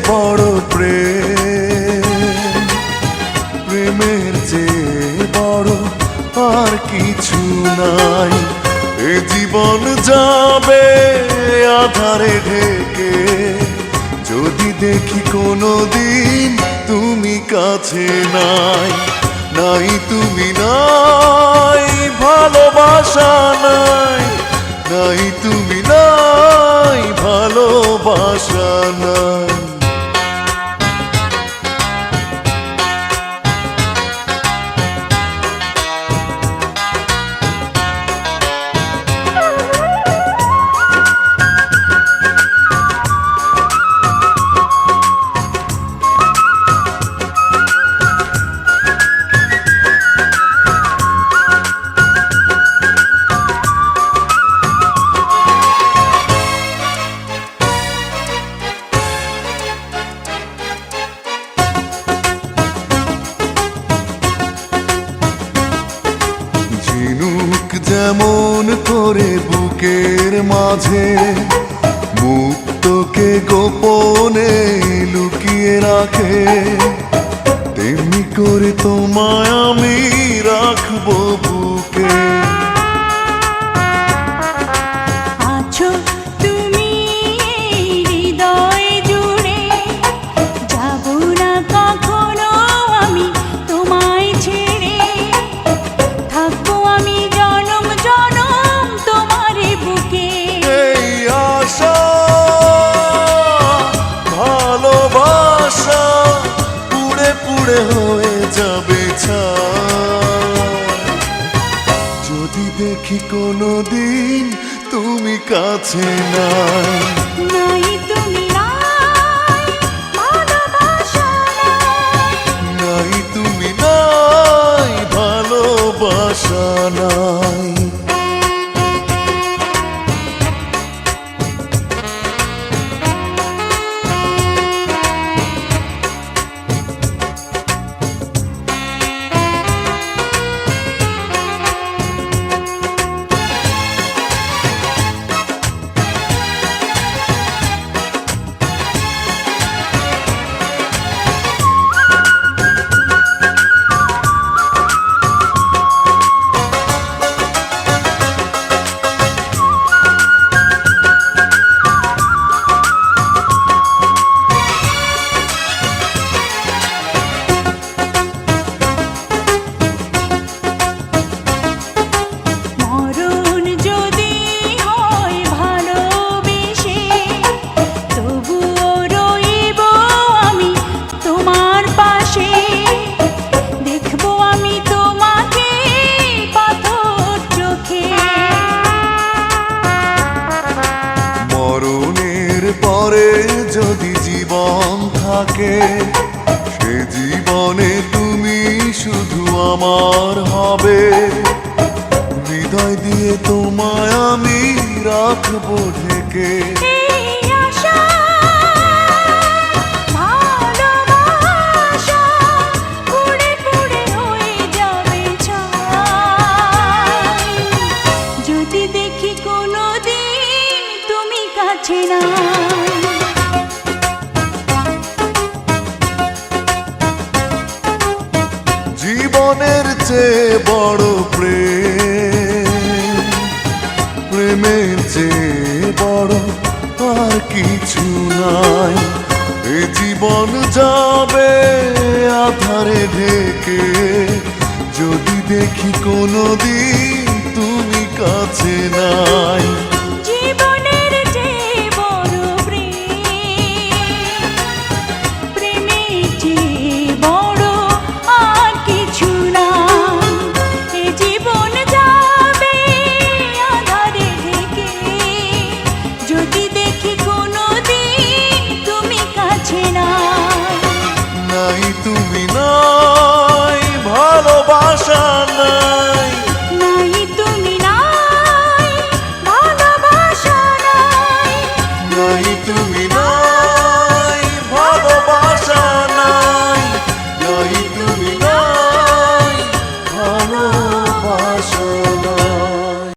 বড় প্রেমের চেয়ে বড় আর কিছু নাই। এ জীবন যাবে আধারে ঢেকে, যদি দেখি কোনোদিন তুমি কাছে নাই। নাই তুমি নাই, ভালোবাসা নাই। নাই তুমি নাই, ভালোবাসা নাই। ঝিনুক যেমন করে বুকের মাঝে মুক্তকে গোপনে লুকিয়ে রাখে, তেমনি করে তোমায় আমি রাখবো বুকে। আছো তুমি হৃদয় জুড়ে, যাব না কখনো আমি তোমায় ছেড়ে। থাকবো আমি জনম জনম তোমারই বুকে। এই আশা ভালোবাসা পুড়ে পুড়ে হয়ে যাবে ছাই, যদি দেখি কোনোদিন তুমি কাছে নাই। নাই তুমি নাই, ভালোবাসা নাই। নাই তুমি নাই, ভালোবাসা নাই। মরণ যদি হয় ভালোবেসে, তবুও রইব আমি তোমার পাশে। দেখবো আমি তোমাকে পাথর চোখে। মরণের পরে যদি জীবন থাকে, সে জীবনে তুমি শুধু আমার হবে। হৃদয় দিয়ে তোমায় আমি রাখবো ঢেকে। এই আশা ভালোবাসা পুড়ে পুড়ে হয়ে যাবে ছাই, যদি দেখি কোনোদিন তুমি কাছে নাই। জীবনের চেয়ে বড় প্রেমের চেয়ে বড় আর কিছু নাই। এ জীবন যাবে আধারে ঢেকে, যদি দেখি কোনোদিন তুমি কাছে নাই।